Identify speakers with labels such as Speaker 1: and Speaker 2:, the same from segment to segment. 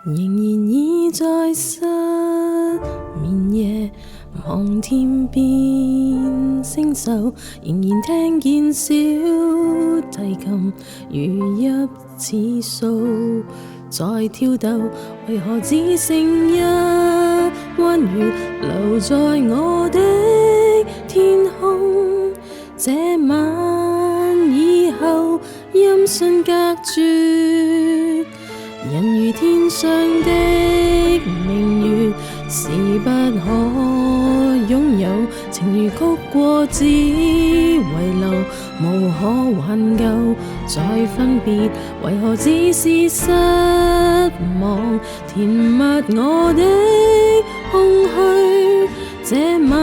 Speaker 1: 仍然倚在失眠夜，望天邊星宿，仍然聽見小提琴如泣似訴在跳逗，為何只剩一彎月留在我的天空？這晚以後音訊隔絕，人如天上的明月，是不可擁有，情如曲過只遺留，無可挽救。再分別，為何只是失望，填密我的空虛？這晚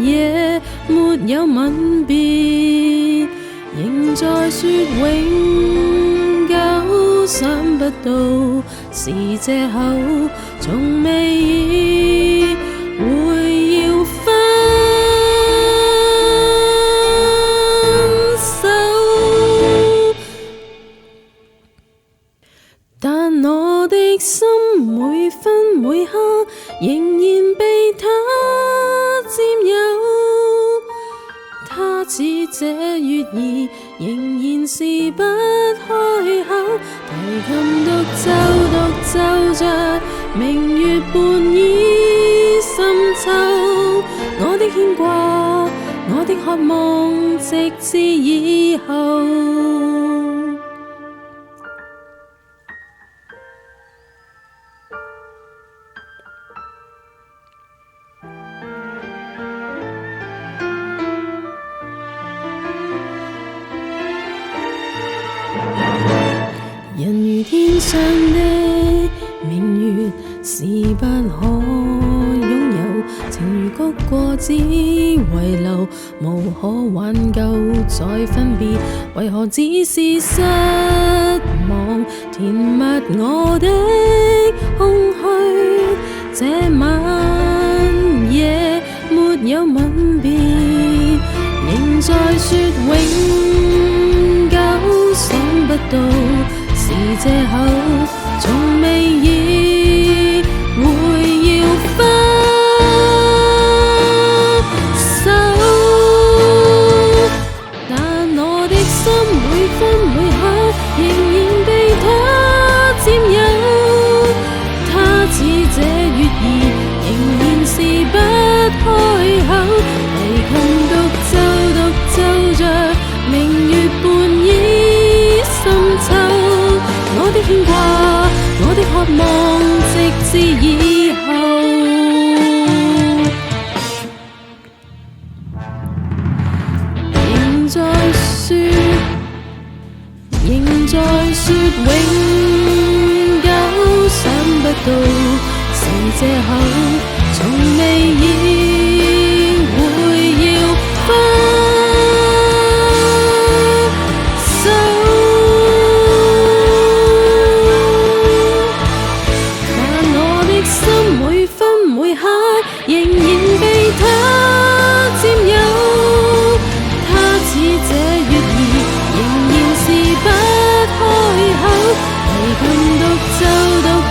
Speaker 1: 夜沒有吻別，仍在說永久，想不到是藉口，從未意會要分手，但我的心每分每刻仍然被他佔有，他似這月兒仍然是不開口，提琴獨奏着明月半倚深秋，我的牽掛，我的渴望，直至以後。人如天上的明月，是不可擁有，情如曲過只遺留，無可挽救。再分別，為何只是失望，填密我的空虛？這晚夜沒有吻別，仍在說永久，想不到是藉口，從未意會要分手，但我的心每分每刻仍然被他佔有，他似這月兒仍然是不開口，提琴獨奏着明月半倚深秋，我的牽掛，我的渴望，直至以後。仍在說永久，想不到是藉口，從未意會要分每刻仍然被他佔有，他似這月兒仍然是不開口，提琴獨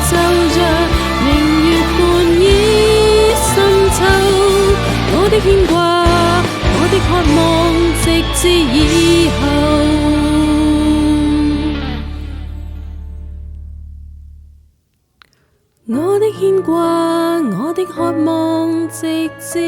Speaker 1: 奏着明月半倚深秋，我的牽掛，我的渴望，直至以後。我的牽掛，我的渴望，直至